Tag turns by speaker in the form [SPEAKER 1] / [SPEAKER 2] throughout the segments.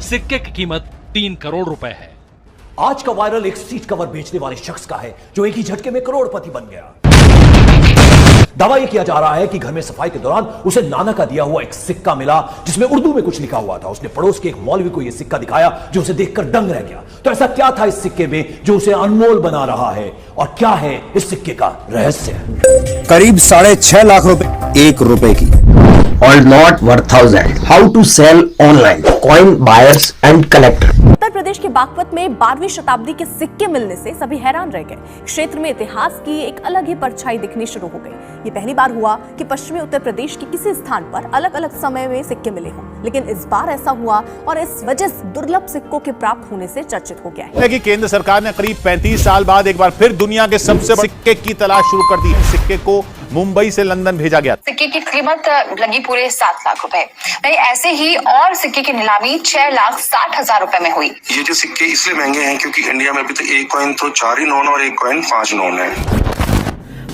[SPEAKER 1] सिक्के की कीमत 3 करोड़ रुपए है।
[SPEAKER 2] आज का वायरल एक सीट कवर बेचने वाले शख्स का है जो एक ही झटके में करोड़पति बन गया। दावा यह किया जा रहा है कि घर में सफाई के दौरान उसे नाना का दिया हुआ एक सिक्का मिला जिसमें उर्दू में कुछ लिखा हुआ था। उसने पड़ोस के एक मौलवी को यह सिक्का दिखाया जो उसे देखकर दंग रह गया। तो ऐसा क्या था इस सिक्के में जो उसे अनमोल बना रहा है और क्या है इस सिक्के का रहस्य?
[SPEAKER 3] करीब 6.5 लाख रुपए 1 रुपए की।
[SPEAKER 4] All not worth 1000. How to sell online? Coin buyers and collector.
[SPEAKER 5] Uttar Pradesh के बागपत में 12वीं शताब्दी के सिक्के मिलने से सभी हैरान रह गए। क्षेत्र में इतिहास की एक अलग ही परछाई दिखनी शुरू हो गई। ये पहली बार हुआ कि पश्चिमी उत्तर प्रदेश के किसी स्थान पर अलग अलग समय में सिक्के मिले हों, लेकिन इस बार ऐसा हुआ और इस वजह से दुर्लभ सिक्कों के प्राप्त होने से चर्चित हो गया है
[SPEAKER 3] कि केंद्र सरकार ने करीब 35 साल बाद एक बार फिर दुनिया के सबसे बड़े सिक्के की तलाश शुरू कर दी। सिक्के को मुंबई से लंदन भेजा गया।
[SPEAKER 6] सिक्के की कीमत लगी पूरे 7 लाख रुपए। ऐसे ही और सिक्के की नीलामी 6,60,000 रुपए में हुई।
[SPEAKER 7] ये जो सिक्के इसलिए महंगे हैं क्योंकि इंडिया में अभी तक एक कॉइन तो 4 ही नॉन और एक कॉइन 5 नॉन है।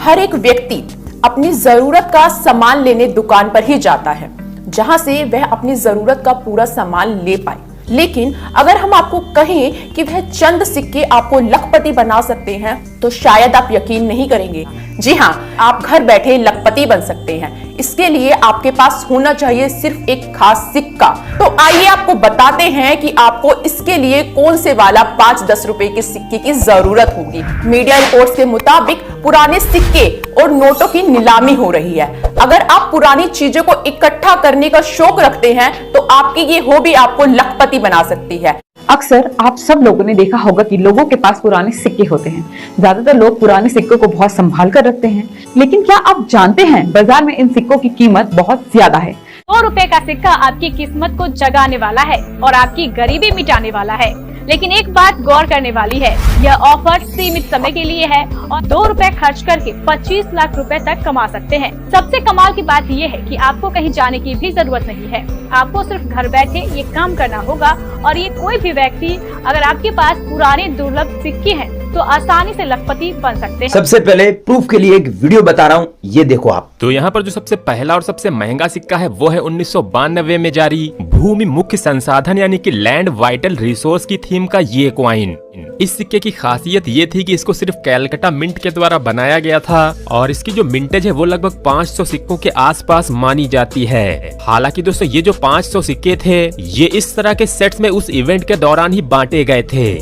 [SPEAKER 8] हर एक व्यक्ति अपनी जरूरत का सामान लेने दुकान पर ही जाता है जहां से वह अपनी जरूरत का पूरा सामान ले पाए। लेकिन अगर हम आपको कहें कि वह चंद सिक्के आपको लखपति बना सकते हैं तो शायद आप यकीन नहीं करेंगे। जी हाँ, आप घर बैठे लखपति बन सकते हैं। इसके लिए आपके पास होना चाहिए सिर्फ एक खास सिक्का। तो आइए आपको बताते हैं कि आपको इसके लिए कौन से वाला 5-10 रुपए के सिक्के की जरूरत होगी। मीडिया रिपोर्ट्स के मुताबिक पुराने सिक्के और नोटों की नीलामी हो रही है। अगर आप पुरानी चीजों को इकट्ठा करने का शौक रखते हैं तो आपकी ये हॉबी आपको लखपति बना सकती है।
[SPEAKER 9] अक्सर आप सब लोगों ने देखा होगा कि लोगों के पास पुराने सिक्के होते हैं। ज्यादातर लोग पुराने सिक्कों को बहुत संभाल कर रखते हैं, लेकिन क्या आप जानते हैं बाजार में इन सिक्कों की कीमत बहुत ज्यादा है।
[SPEAKER 10] 2 रुपए का सिक्का आपकी किस्मत को जगाने वाला है और आपकी गरीबी मिटाने वाला है। लेकिन एक बात गौर करने वाली है, यह ऑफर सीमित समय के लिए है और 2 रुपए खर्च करके 25 लाख रुपए तक कमा सकते हैं। सबसे कमाल की बात यह है कि आपको कहीं जाने की भी जरूरत नहीं है। आपको सिर्फ घर बैठे ये काम करना होगा और ये कोई भी व्यक्ति, अगर आपके पास पुराने दुर्लभ सिक्के हैं तो आसानी से लखपति बन सकते हैं।
[SPEAKER 4] सबसे पहले प्रूफ के लिए एक वीडियो बता रहा हूँ, ये देखो आप।
[SPEAKER 11] तो यहाँ पर जो सबसे पहला और सबसे महंगा सिक्का है वो है 1992 में जारी भूमि मुख्य संसाधन यानी कि लैंड वाइटल रिसोर्स की थीम का ये कॉइन। इस सिक्के की खासियत ये थी कि इसको सिर्फ कैलकाटा मिंट के द्वारा बनाया गया था और इसकी जो मिंटेज है वो लगभग 500 सिक्कों के आसपास मानी जाती है। हालांकि दोस्तों ये जो 500 सिक्के थे ये इस तरह के सेट्स में उस इवेंट के दौरान ही बांटे गए थे।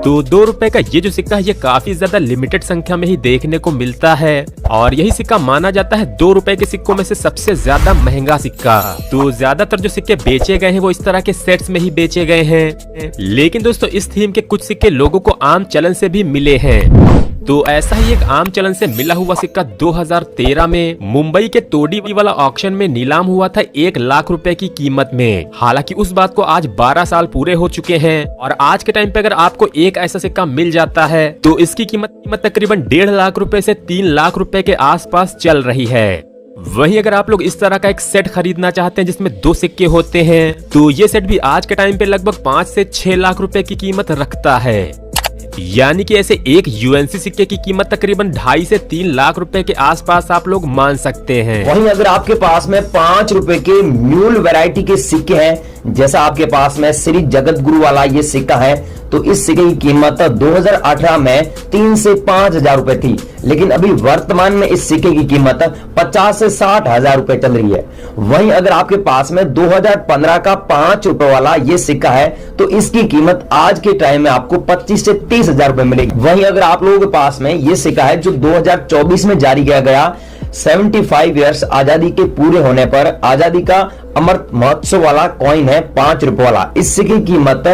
[SPEAKER 11] तो 2 रुपए का ये जो सिक्का है ये काफी ज्यादा लिमिटेड संख्या में ही देखने को मिलता है और यही सिक्का माना जाता है 2 रुपए के सिक्कों में से सबसे ज्यादा महंगा सिक्का। तो ज्यादातर जो सिक्के बेचे गए हैं वो इस तरह के सेट्स में ही बेचे गए हैं, लेकिन दोस्तों इस थीम के कुछ सिक्के लोगों को आम चलन से भी मिले हैं। तो ऐसा ही एक आम चलन से मिला हुआ सिक्का 2013 में मुंबई के तोड़ी वाला ऑक्शन में नीलाम हुआ था 1 लाख रुपए की कीमत में। हालांकि उस बात को आज 12 साल पूरे हो चुके हैं और आज के टाइम पे अगर आपको एक ऐसा सिक्का मिल जाता है तो इसकी कीमत तकरीबन 1.5 लाख रुपए से 3 लाख रुपए के आसपास चल रही है। वहीं अगर आप लोग इस तरह का एक सेट खरीदना चाहते हैं जिसमें 2 सिक्के होते हैं तो ये सेट भी आज के टाइम पे लगभग 5 से 6 लाख रुपए की कीमत रखता है। यानी कि ऐसे एक यूएनसी सिक्के की कीमत तकरीबन 2.5 से 3 लाख रुपए के आसपास आप लोग मान सकते हैं।
[SPEAKER 4] वहीं अगर आपके पास में 5 रुपए के म्यूल वैरायटी के सिक्के हैं, जैसा आपके पास में श्री जगत गुरु वाला ये सिक्का है, तो इस सिक्के की कीमत 2018 में 3 से 5 हजार रुपए थी, लेकिन अभी वर्तमान में इस सिक्के की कीमत 50 से 60 हजार रुपए चल रही है। वहीं अगर आपके पास में 2015 का 5 रुपए वाला ये सिक्का है तो इसकी कीमत आज के टाइम में आपको 25 से 30 हजार रुपए मिलेगी। वहीं अगर आप लोगों के पास में ये सिक्का है जो 2024 में जारी किया गया 75 इयर्स आजादी के पूरे होने पर आजादी का अमृत महोत्सव वाला कॉइन है 5 रुपए वाला, इस सिक्के की कीमत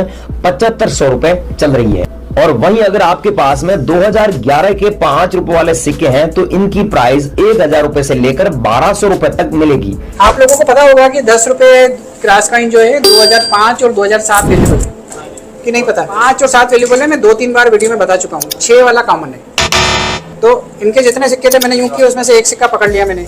[SPEAKER 4] 7500 रुपए चल रही है। और वहीं अगर आपके पास में 2011 के 5 रुपए वाले सिक्के हैं तो इनकी प्राइस 1000 रुपए से लेकर 1200 रुपए तक मिलेगी।
[SPEAKER 12] आप लोगों को पता होगा कि 10 रुपए क्रॉस कॉइन जो है 2005 और 2007 वेल्यूबल है कि नहीं पता? 5 और 7 वेल्यूबल है, मैं 2-3 बार वीडियो में बता चुका हूँ। 6 वाला कॉमन है। तो इनके जितने सिक्के थे मैंने यूं किया, उसमें से एक सिक्का पकड़ लिया मैंने।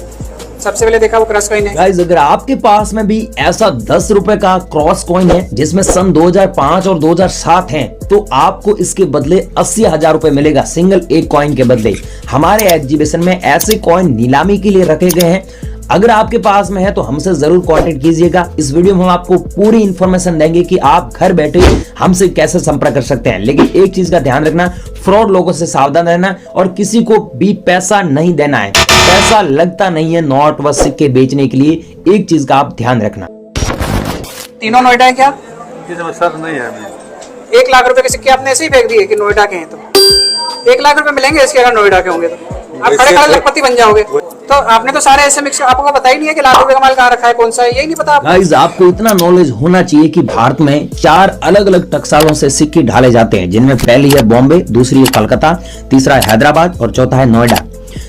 [SPEAKER 12] सबसे पहले देखा वो क्रॉस कॉइन है।
[SPEAKER 4] गाइस अगर आपके पास में भी ऐसा 10 रुपए का क्रॉस कॉइन है जिसमें सन 2005 और 2007 हैं, तो आपको इसके बदले 80,000 रुपए मिलेगा सिंगल एक कॉइन के बदले। हमारे एग्जीबिशन में ऐसे कॉइन नीलामी के लिए रखे गए हैं। अगर आपके पास में है तो हमसे जरूर कांटेक्ट कीजिएगा। इस वीडियो में हम आपको पूरी इंफॉर्मेशन देंगे कि आप घर बैठे हमसे कैसे संपर्क कर सकते हैं। लेकिन एक चीज का ध्यान रखना, फ्रॉड लोगों से सावधान रहना और किसी को भी पैसा नहीं देना है। पैसा लगता नहीं है नोट व सिक्के बेचने के लिए, एक चीज का आप ध्यान रखना।
[SPEAKER 12] तीनों नोएडा है क्या?
[SPEAKER 7] सर नहीं है।
[SPEAKER 12] 1 लाख रुपए के सिक्के आपने ऐसे ही फेंक दिए कि नोएडा के हैं? तो 1 लाख रुपए मिलेंगे इसके अगर नोएडा के होंगे तो आप खड़े खड़े लखपति बन जाओगे। तो आपने तो सारे ऐसे मिक्स, आपको पता ही नहीं है कि लाख रुपए का माल कहाँ रखा है, कौन सा है, यही नहीं पता।
[SPEAKER 4] गाइस, आपको इतना नॉलेज होना चाहिए कि भारत में 4 अलग अलग टकसालों से सिक्के ढाले जाते हैं, जिनमें पहली है बॉम्बे, दूसरी है कलकत्ता, तीसरा है हैदराबाद और चौथा है नोएडा।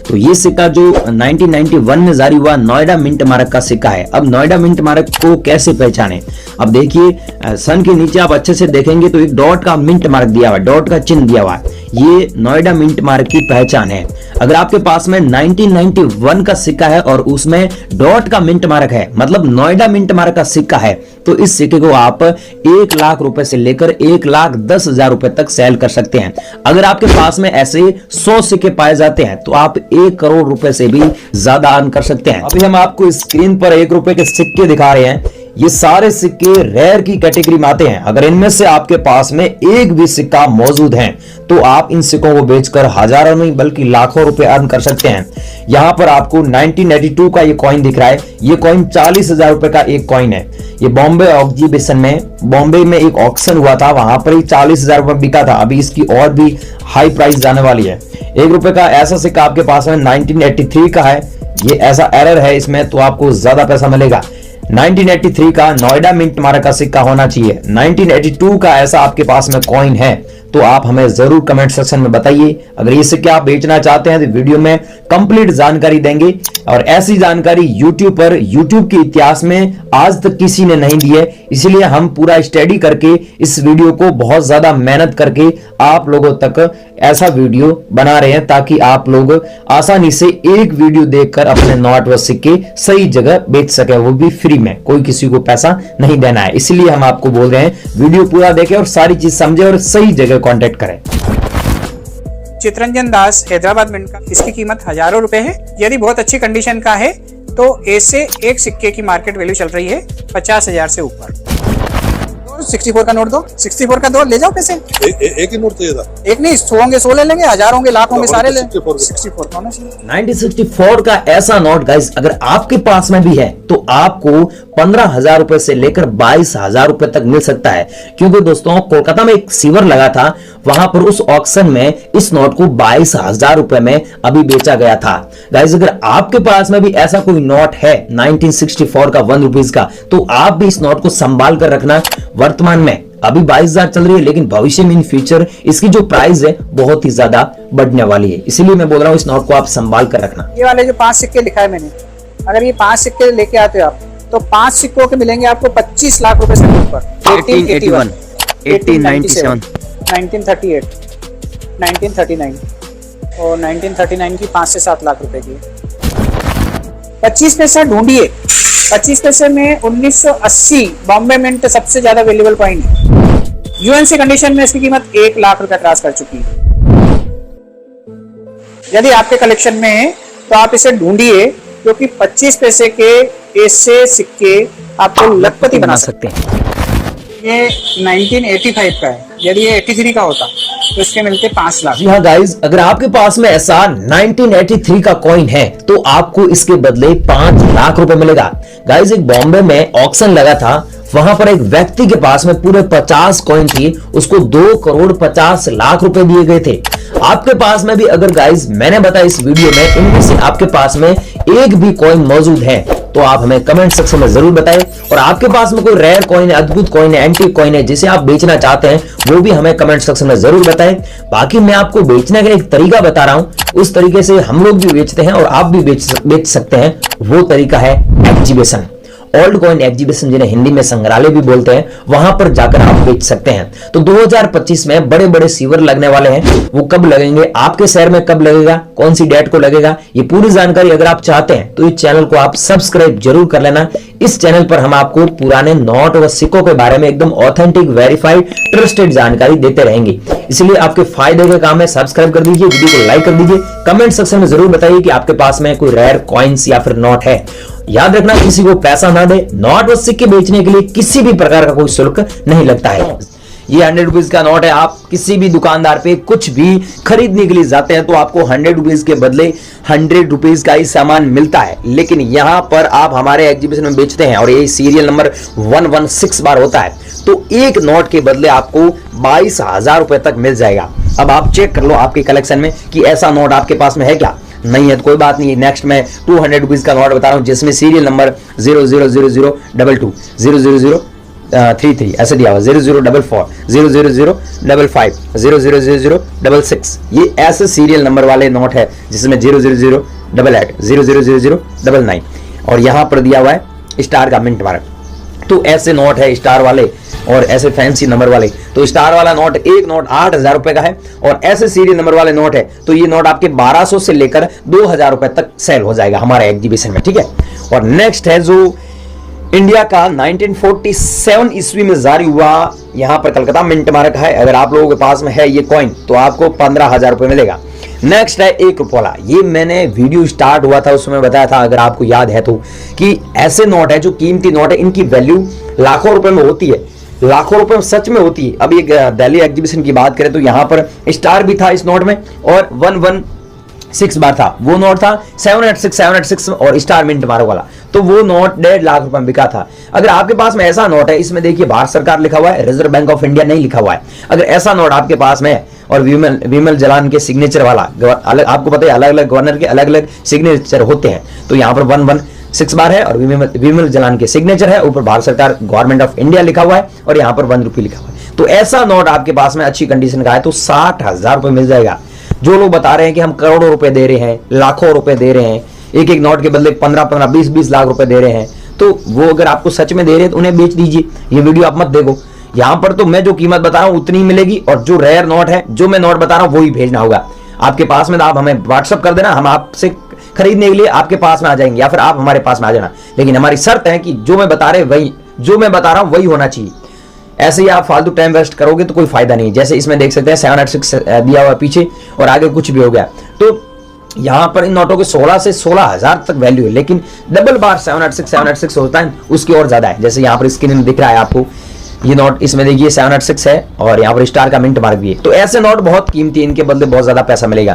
[SPEAKER 4] तो ये सिक्का जो 1991 में जारी हुआ नोएडा मिंट मार्क का सिक्का है। अब नोएडा मिंट मार्क को कैसे पहचाने? अब देखिए, सन के नीचे आप अच्छे से देखेंगे तो एक डॉट का मिंट मार्क दिया हुआ है, डॉट का चिन्ह दिया हुआ है। ये नोएडा मिंट मार्क की पहचान है। अगर आपके पास में 1991 का सिक्का है और उसमें डॉट का मिंट मार्क है, मतलब नोएडा मिंट मार्क का सिक्का है, तो इस सिक्के को आप 1 लाख रुपए से लेकर 1,10,000 रुपए तक सेल कर सकते हैं। अगर आपके पास में ऐसे 100 सिक्के पाए जाते हैं तो आप 1 करोड़ रुपए से भी ज्यादा अर्न कर सकते हैं। अभी हम आपको स्क्रीन पर 1 रुपए के सिक्के दिखा रहे हैं। ये सारे सिक्के रेयर की कैटेगरी में आते हैं। अगर इनमें से आपके पास में एक भी सिक्का मौजूद है तो आप इन सिक्कों को बेचकर हजारों नहीं बल्कि लाखों रुपए अर्न कर सकते हैं। यहाँ पर आपको 1982 का ये कॉइन दिख रहा है। ये कॉइन 40,000 रुपए का एक कॉइन है। ये बॉम्बे एग्जीबिशन में, बॉम्बे में एक ऑक्शन हुआ था, वहां पर ही 40,000 रुपए बिका था। अभी इसकी और भी हाई प्राइस जाने वाली है। 1 रुपए का ऐसा सिक्का आपके पास में 1983 का है। ये ऐसा एरर है इसमें, तो आपको ज्यादा पैसा मिलेगा। 1983 का नोएडा मिंट मार्क का सिक्का होना चाहिए। 1982 का ऐसा आपके पास में कॉइन है तो आप हमें जरूर कमेंट सेक्शन में बताइए। अगर ये सिक्के आप बेचना चाहते हैं तो वीडियो में कंप्लीट जानकारी देंगे, और ऐसी जानकारी यूट्यूब पर, यूट्यूब के इतिहास में आज तक किसी ने नहीं दी है। इसलिए हम पूरा स्टडी करके इस वीडियो को बहुत ज्यादा मेहनत करके आप लोगों तक ऐसा वीडियो बना रहे हैं ताकि आप लोग आसानी से एक वीडियो देखकर अपने नोट व सिक्के सही जगह बेच सके, वो भी फ्री में, कोई किसी को पैसा नहीं देना है। इसलिए हम आपको बोल रहे हैं वीडियो पूरा देखें और सारी चीज समझे और सही जगह कांटेक्ट करें।
[SPEAKER 12] चितरंजन दास हैदराबाद मिंट का, इसकी कीमत हजारों रुपए है। यदि बहुत अच्छी कंडीशन का है तो ऐसे एक सिक्के की मार्केट वैल्यू चल रही है 50,000 से ऊपर। 64 का नोट दो, 64 का दो, ले जाओ पैसे।
[SPEAKER 7] एक ही नोट चाहिए था?
[SPEAKER 12] एक नहीं, 100 होंगे, 100 ले लेंगे, 1000 होंगे, लाख होंगे, सारे ले। 64 का
[SPEAKER 4] 1964 का ऐसा नोट गाइस अगर आपके पास में भी है तो आपको 15,000 रुपए से लेकर 22,000 रुपए तक मिल सकता है। क्योंकि दोस्तों, कोलकाता में एक सीवर लगा था, वहां पर उस ऑक्शन में इस नोट को 22,000 रुपए में अभी बेचा गया था। गाइस, अगर आपके पास में भी ऐसा कोई नोट है 1964 का 1 रुपीज का, तो आप भी इस नोट को संभाल कर रखना। वर्तमान में अभी 22,000 चल रही है, लेकिन भविष्य में इन फ्यूचर इसकी जो प्राइस है बहुत ही ज्यादा बढ़ने वाली है। इसलिए मैं बोल रहा हूँ इस नोट को आप संभाल कर रखना।
[SPEAKER 12] ये वाले जो 5 सिक्के लिखा है मैंने, अगर ये 5 सिक्के लेके आते हो आप तो 5 सिक्कों के मिलेंगे आपको 25 लाख रुपए से ऊपर।
[SPEAKER 4] 1881, 1897,
[SPEAKER 12] 1938, 1939 और 1939 की 5 से 7 लाख रुपए की। 25 पैसा ढूंढिए। 25 पैसे में 1980 बॉम्बे मिंट सबसे ज्यादा वैल्यूएबल कॉइन है। यूएनसी कंडीशन में इसकी कीमत 1 लाख रुपए क्रॉस कर चुकी है। यदि आपके कलेक्शन में है तो आप इसे ढूंढिए, क्योंकि 25 पैसे के ऐसे सिक्के आपको लखपति बना सकते हैं। ये 1985 का है। यदि ये 83 का होता तो इसके मिलते 5 लाख।
[SPEAKER 4] जी हाँ गाइज, अगर आपके पास में ऐसा 1983 का कॉइन है तो आपको इसके बदले 5 लाख रुपए मिलेगा। गाइज, एक बॉम्बे में ऑक्शन लगा था, वहां पर एक व्यक्ति के पास में पूरे 50 कॉइन थी, उसको 2 करोड़ 50 लाख रुपए दिए गए थे। आपके पास में भी अगर गाइज मैंने बताया इस वीडियो में इनमें से आपके पास में एक भी कॉइन मौजूद है तो आप हमें कमेंट सेक्शन में जरूर बताएं। और आपके पास में कोई रेयर कॉइन है, अद्भुत कॉइन है, एंटीक कॉइन है जिसे आप बेचना चाहते हैं, वो भी हमें कमेंट सेक्शन में जरूर बताएं। बाकी मैं आपको बेचने का एक तरीका बता रहा हूं, उस तरीके से हम लोग भी बेचते हैं और आप भी बेच सकते हैं। वो तरीका है एग्जीबिशन। ओल्ड कॉइन एग्जीबिशन, जिन्हें हिंदी में संग्रहालय भी बोलते हैं, वहां पर जाकर आप बेच सकते हैं। तो 2025 में बड़े बड़े सीवर लगने वाले हैं। वो कब लगेंगे, आपके शहर में कब लगेगा, कौन सी डेट को लगेगा, ये पूरी जानकारी अगर आप चाहते हैं तो इस चैनल को आप सब्सक्राइब जरूर कर लेना। इस चैनल पर हम आपको पुराने नोट व सिक्कों के बारे में एकदम ऑथेंटिक, वेरीफाइड, ट्रस्टेड जानकारी देते रहेंगे। इसलिए आपके फायदे का काम है, सब्सक्राइब कर दीजिए, वीडियो को लाइक कर दीजिए, कमेंट सेक्शन में जरूर बताइए कि आपके पास में कोई रेयर कॉइन्स या फिर नोट है। याद रखना, किसी को पैसा ना दे। नोट व सिक्के बेचने के लिए किसी भी प्रकार का कोई शुल्क नहीं लगता है। ये 100 रुपीज का नोट है। आप किसी भी दुकानदार पे कुछ भी खरीदने के लिए जाते हैं तो आपको 100 रुपीज के बदले 100 रुपीज का ही सामान मिलता है। लेकिन यहां पर आप हमारे एग्जीबिशन में बेचते हैं और ये सीरियल नंबर 116 बार होता है, तो एक नोट के बदले आपको 22,000 रुपए तक मिल जाएगा। अब आप चेक कर लो आपके कलेक्शन में कि ऐसा नोट आपके पास में है क्या। नहीं है तो कोई बात नहीं। नेक्स्ट मैं 200 रुपीज का नोट बता रहा हूं जिसमें सीरियल नंबर 000022 00033 ऐसे दिया हुआ, 0044 00055 0000066। ये ऐसे सीरियल नंबर वाले नोट है जिसमें 00088 0000099 और यहां पर दिया हुआ है स्टार का मिंट मार्क। तो ऐसे नोट है स्टार वाले और ऐसे फैंसी नंबर वाले। तो स्टार वाला नोट, एक नोट 8,000 रुपए का है और ऐसे सीरियल नंबर वाले नोट है तो ये नोट आपके 1200 से लेकर 2,000 रुपए तक सेल हो जाएगा हमारे एग्जीबिशन में, ठीक है। और नेक्स्ट है जो इंडिया का 1947 ईस्वी में जारी हुआ, यहां पर कलकत्ता मिंट मार्क है। अगर आप लोगों के पास में है ये कॉइन तो आपको 15,000 रुपए मिलेगा। नेक्स्ट है 1 रुपये वाला। ये मैंने वीडियो स्टार्ट हुआ था उसमें बताया था, अगर आपको याद है तो, कि ऐसे नोट है जो कीमती नोट है, इनकी वैल्यू लाखों रुपए में होती है, लाखों रुपए में सच में होती है। अब ये दिल्ली एग्जीबिशन की बात करें तो यहाँ पर स्टार भी था इस नोट में और 116 बार था। वो नोट था 786 और स्टार मिंट मार्क वाला, तो वो नोट 1.5 लाख रुपए में बिका था। अगर आपके पास में ऐसा नोट है, इसमें देखिए भारत सरकार लिखा हुआ है, रिजर्व बैंक ऑफ इंडिया नहीं लिखा हुआ है। अगर ऐसा नोट आपके पास में है और विमल जलान के सिग्नेचर वाला, अलग आपको पता है अलग अलग गवर्नर के अलग अलग सिग्नेचर होते हैं, तो यहाँ पर 116 बार है और विमल जलान के सिग्नेचर है, ऊपर भारत सरकार गवर्नमेंट ऑफ इंडिया लिखा हुआ है और यहाँ पर 1 रुपये लिखा हुआ है। तो ऐसा नोट आपके पास में अच्छी कंडीशन का है तो 60,000 रुपए मिल जाएगा। जो लोग बता रहे हैं कि हम करोड़ों रुपए दे रहे हैं, लाखों रुपए दे रहे हैं, एक एक नोट के बदले 15-15, 20-20 लाख रुपए दे रहे हैं, तो वो अगर आपको सच में दे रहे हैं तो उन्हें बेच दीजिए। ये वीडियो आप मत देखो। यहाँ पर तो मैं जो कीमत बता रहा हूं उतनी ही मिलेगी और जो रेयर नोट है, जो मैं नोट बता रहा हूं वही भेजना होगा आपके पास में। तो आप हमें व्हाट्सअप कर देना, हम आपसे खरीदने के लिए आपके पास में आ जाएंगे या फिर आप हमारे पास में आ जाना। लेकिन हमारी शर्त है कि जो मैं बता रहा हूं वही होना चाहिए। ऐसे ही आप फालतू टाइम वेस्ट करोगे तो कोई फायदा नहीं। जैसे इसमें देख सकते हैं 786 दिया हुआ पीछे और आगे कुछ भी हो गया। तो यहाँ पर इन नोटों के 16 से 16,000 तक वैल्यू है, लेकिन डबल बार 786 होता है, उसकी और ज्यादा है। जैसे यहाँ पर स्क्रीन में दिख रहा है आपको ये नोट, इसमें देखिए 786 है और यहाँ पर स्टार का मिंट मार्क भी है। तो ऐसे नोट बहुत कीमती है, इनके बदले बहुत ज्यादा पैसा मिलेगा।